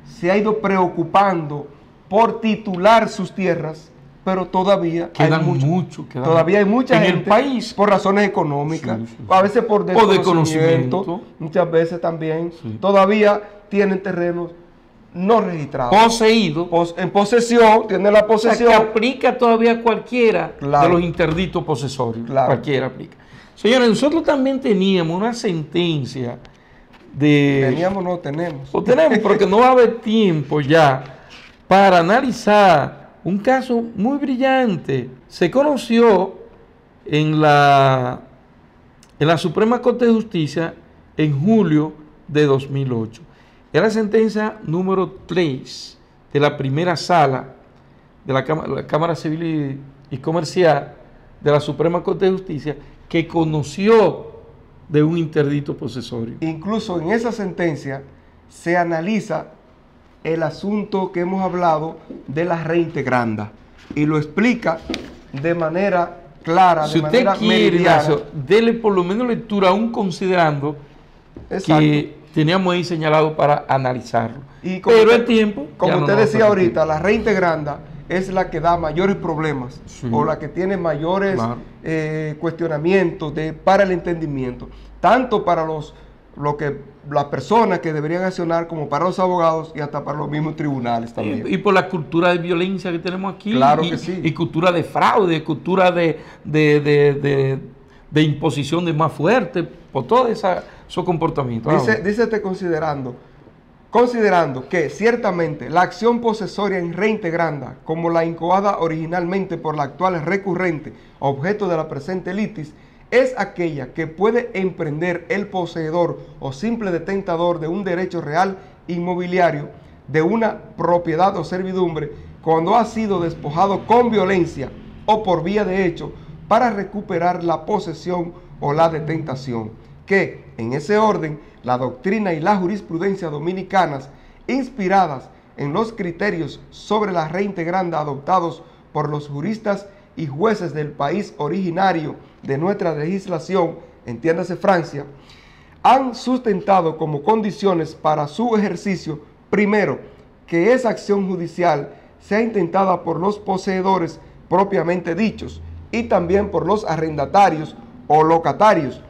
se ha ido preocupando por titular sus tierras, pero todavía quedan hay mucho, todavía hay mucha en gente el país por razones económicas, sí. a veces por desconocimiento, muchas veces también todavía tienen terrenos no registrados, poseídos, en posesión, tienen la posesión, o sea, que aplica todavía cualquiera de los interdictos posesorios, cualquiera aplica. Señores, nosotros también teníamos una sentencia de... Tenemos, porque no va a haber tiempo ya para analizar un caso muy brillante. Se conoció en la Suprema Corte de Justicia en julio de 2008. Es la sentencia número 3 de la primera sala de la Cámara Civil y Comercial de la Suprema Corte de Justicia, que conoció de un interdicto posesorio. Incluso en esa sentencia se analiza el asunto que hemos hablado de la reintegranda y lo explica de manera clara, si de manera usted quiere, meridiana. dele por lo menos lectura, aún considerando que teníamos ahí señalado para analizarlo. Pero el tiempo... Como usted decía ahorita, la reintegranda es la que da mayores problemas o la que tiene mayores cuestionamientos para el entendimiento, tanto para las personas que deberían accionar como para los abogados y hasta para los mismos tribunales también. Y por la cultura de violencia que tenemos aquí. Claro que sí. Y cultura de fraude, cultura de imposición de más fuerte, por todo esos comportamientos. Dice considerando que ciertamente la acción posesoria en reintegranda, como la incoada originalmente por la actual recurrente, objeto de la presente litis, es aquella que puede emprender el poseedor o simple detentador de un derecho real inmobiliario, de una propiedad o servidumbre, cuando ha sido despojado con violencia o por vía de hecho, para recuperar la posesión o la detentación, que, en ese orden, la doctrina y la jurisprudencia dominicanas, inspiradas en los criterios sobre la reintegranda adoptados por los juristas y jueces del país originario de nuestra legislación, entiéndase Francia, han sustentado como condiciones para su ejercicio, primero, que esa acción judicial sea intentada por los poseedores propiamente dichos y también por los arrendatarios o locatarios,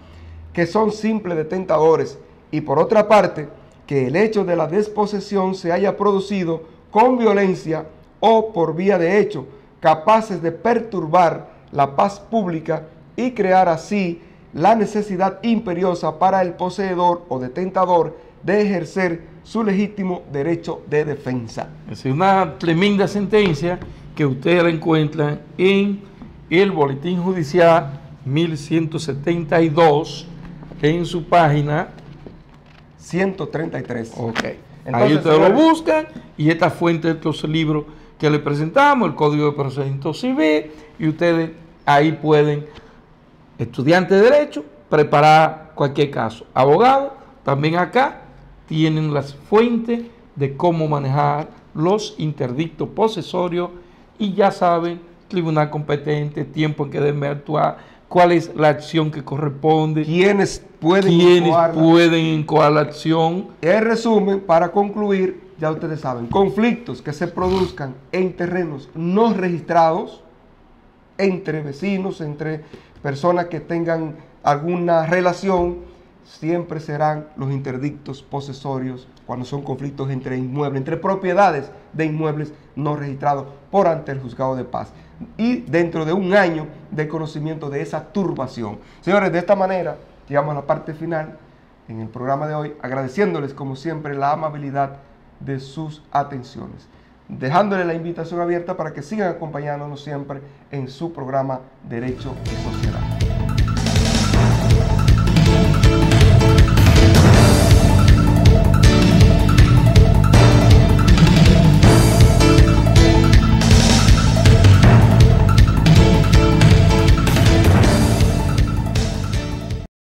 que son simples detentadores, y por otra parte, que el hecho de la desposesión se haya producido con violencia o por vía de hecho, capaces de perturbar la paz pública y crear así la necesidad imperiosa para el poseedor o detentador de ejercer su legítimo derecho de defensa. Es una tremenda sentencia que ustedes la encuentran en el Boletín Judicial 1172, en su página 133. Ok. Entonces, ahí ustedes señores, lo buscan, y esta fuente de estos libros que les presentamos, el Código de Procedimiento Civil, y ustedes ahí pueden, estudiantes de Derecho, preparar cualquier caso. Abogados, también acá tienen las fuentes de cómo manejar los interdictos posesorios, y ya saben, tribunal competente, tiempo en que deben actuar, cuál es la acción que corresponde, ¿quiénes pueden incoar la acción? En resumen, para concluir, ya ustedes saben, conflictos que se produzcan en terrenos no registrados, entre vecinos, entre personas que tengan alguna relación, siempre serán los interdictos posesorios cuando son conflictos entre inmuebles, entre propiedades de inmuebles no registrados por ante el juzgado de paz, y dentro de un año de conocimiento de esa turbación. Señores, de esta manera llegamos a la parte final en el programa de hoy, agradeciéndoles como siempre la amabilidad de sus atenciones, dejándole la invitación abierta para que sigan acompañándonos siempre en su programa Derecho y Sociedad.